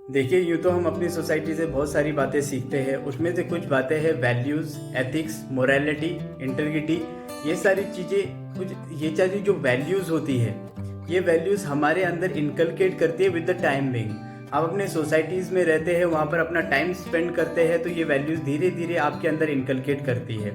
देखिए, यूँ तो हम अपनी सोसाइटी से बहुत सारी बातें सीखते हैं। उसमें से कुछ बातें हैं वैल्यूज़, एथिक्स, मोरालिटी, इंटीग्रिटी। ये सारी चीज़ें ये सारी जो वैल्यूज़ होती है, ये वैल्यूज़ हमारे अंदर इनकलकेट करती है विद द टाइम बिंग। आप अपने सोसाइटीज़ में रहते हैं, वहाँ पर अपना टाइम स्पेंड करते हैं, तो ये वैल्यूज़ धीरे धीरे आपके अंदर इनकलकेट करती है।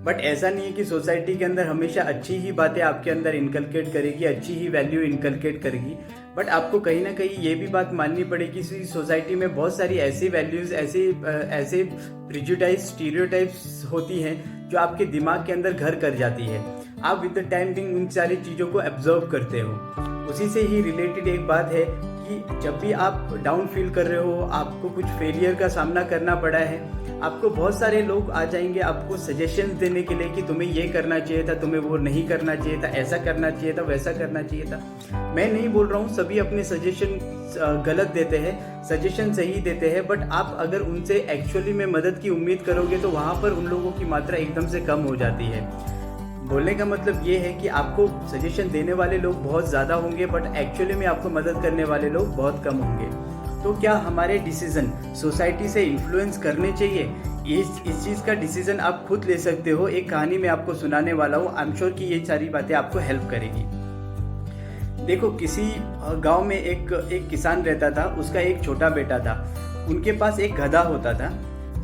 बट ऐसा नहीं है कि सोसाइटी के अंदर हमेशा अच्छी ही बातें आपके अंदर इनकलकेट करेगी, अच्छी ही वैल्यू इनकलकेट करेगी। बट आपको कहीं ना कहीं ये भी बात माननी पड़ेगी कि सोसाइटी में बहुत सारी ऐसी वैल्यूज़, ऐसे प्रिजुडाइज स्टीरियोटाइप्स होती हैं जो आपके दिमाग के अंदर घर कर जाती है। आप विद द टाइम बिंग उन सारी चीज़ों को एब्जॉर्व करते हो। उसी से ही रिलेटेड एक बात है कि जब भी आप डाउन फील कर रहे हो, आपको कुछ फेलियर का सामना करना पड़ा है, आपको बहुत सारे लोग आ जाएंगे आपको सजेशंस देने के लिए कि तुम्हें ये करना चाहिए था, तुम्हें वो नहीं करना चाहिए था, ऐसा करना चाहिए था, वैसा करना चाहिए था। मैं नहीं बोल रहा हूँ सभी अपने सजेशन गलत देते हैं, सजेशन सही देते हैं, बट आप अगर उनसे एक्चुअली में मदद की उम्मीद करोगे तो वहाँ पर उन लोगों की मात्रा एकदम से कम हो जाती है। बोलने का मतलब ये है कि आपको सजेशन देने वाले लोग बहुत ज़्यादा होंगे, बट एक्चुअली में आपको मदद करने वाले लोग बहुत कम होंगे। तो क्या हमारे डिसीज़न सोसाइटी से इन्फ्लुएंस करने चाहिए? इस चीज़ का डिसीज़न आप खुद ले सकते हो। एक कहानी मैं आपको सुनाने वाला हूँ, आई एम श्योर कि ये सारी बातें आपको हेल्प करेगी। देखो, किसी गांव में एक किसान रहता था, उसका एक छोटा बेटा था। उनके पास एक गधा होता था।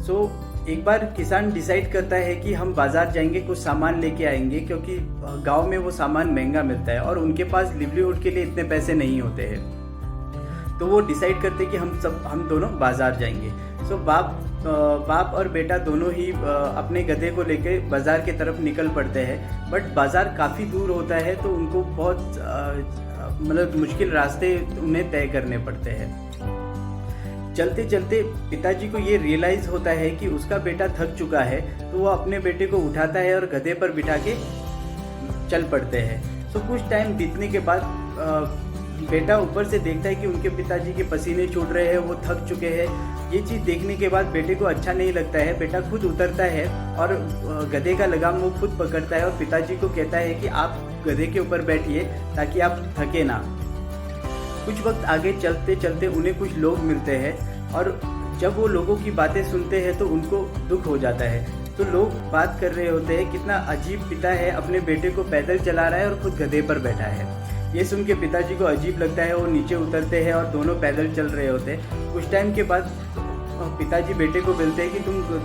सो एक बार किसान डिसाइड करता है कि हम बाज़ार जाएंगे, कुछ सामान लेके आएंगे, क्योंकि गांव में वो सामान महंगा मिलता है और उनके पास लिवलीहुड के लिए इतने पैसे नहीं होते हैं। तो वो डिसाइड करते कि हम दोनों बाज़ार जाएंगे। सो बाप और बेटा दोनों ही अपने गधे को लेके बाज़ार की तरफ निकल पड़ते हैं। बट बाज़ार काफ़ी दूर होता है, तो उनको बहुत मतलब मुश्किल रास्ते उन्हें तय करने पड़ते हैं। चलते चलते पिताजी को ये रियलाइज़ होता है कि उसका बेटा थक चुका है, तो वो अपने बेटे को उठाता है और गधे पर बिठा के चल पड़ते हैं। तो कुछ टाइम बीतने के बाद बेटा ऊपर से देखता है कि उनके पिताजी के पसीने छूट रहे हैं, वो थक चुके हैं। ये चीज़ देखने के बाद बेटे को अच्छा नहीं लगता है। बेटा खुद उतरता है और गधे का लगाम वो खुद पकड़ता है और पिताजी को कहता है कि आप गधे के ऊपर बैठिए ताकि आप थके ना। कुछ वक्त आगे चलते चलते उन्हें कुछ लोग मिलते हैं और जब वो लोगों की बातें सुनते हैं तो उनको दुख हो जाता है। तो लोग बात कर रहे होते हैं, कितना अजीब पिता है, अपने बेटे को पैदल चला रहा है और खुद गधे पर बैठा है। ये सुन के पिताजी को अजीब लगता है, वो नीचे उतरते हैं और दोनों पैदल चल रहे होते हैं। कुछ टाइम के बाद पिताजी बेटे को बोलते हैं कि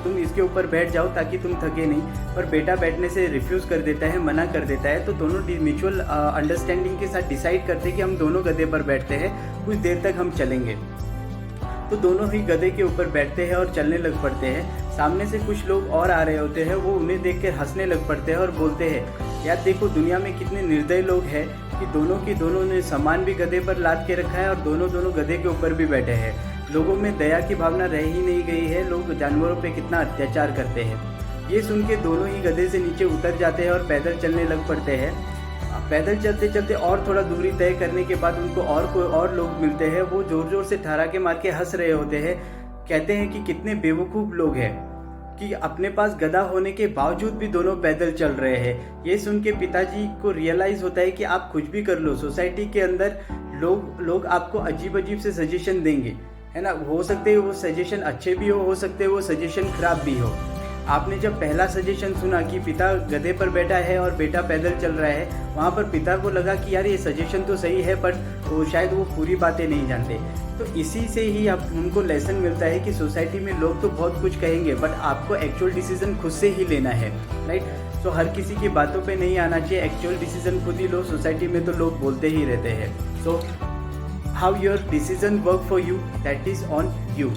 तुम इसके ऊपर बैठ जाओ ताकि तुम थके नहीं, पर बेटा बैठने से रिफ्यूज़ कर देता है, मना कर देता है। तो दोनों म्यूचुअल अंडरस्टैंडिंग के साथ डिसाइड करते हैं कि हम दोनों गधे पर बैठते हैं, कुछ देर तक हम चलेंगे। तो दोनों ही गधे के ऊपर बैठते हैं और चलने लग पड़ते हैं। सामने से कुछ लोग और आ रहे होते हैं, वो उन्हें देख कर हंसने लग पड़ते हैं और बोलते हैं, यार देखो दुनिया में कितने निर्दयी लोग हैं कि दोनों ने सामान भी गधे पर लाद के रखा है और दोनों गधे के ऊपर भी बैठे हैं। लोगों में दया की भावना रह ही नहीं गई है, लोग जानवरों पे कितना अत्याचार करते हैं। ये सुन के दोनों ही गधे से नीचे उतर जाते हैं और पैदल चलने लग पड़ते हैं। पैदल चलते चलते और थोड़ा दूरी तय करने के बाद उनको और लोग मिलते हैं। वो जोर जोर से ठहाके मार के हंस रहे होते हैं, कहते हैं कि कितने बेवकूफ़ लोग हैं कि अपने पास गधा होने के बावजूद भी दोनों पैदल चल रहे हैं। ये सुन के पिताजी को रियलाइज़ होता है कि आप कुछ भी कर लो, सोसाइटी के अंदर लोग आपको अजीब अजीब से सजेशन देंगे, है ना। हो सकते हैं वो सजेशन अच्छे भी हो सकते हैं वो सजेशन खराब भी हो। आपने जब पहला सजेशन सुना कि पिता गधे पर बैठा है और बेटा पैदल चल रहा है, वहाँ पर पिता को लगा कि यार ये सजेशन तो सही है, पर शायद वो पूरी बातें नहीं जानते। तो इसी से ही हमको लेसन मिलता है कि सोसाइटी में लोग तो बहुत कुछ कहेंगे, बट आपको एक्चुअल डिसीजन खुद से ही लेना है, राइट। तो हर किसी की बातों पे नहीं आना चाहिए, एक्चुअल डिसीजन खुद ही लो। सोसाइटी में तो लोग बोलते ही रहते हैं। So how your decision work for you, that is on you.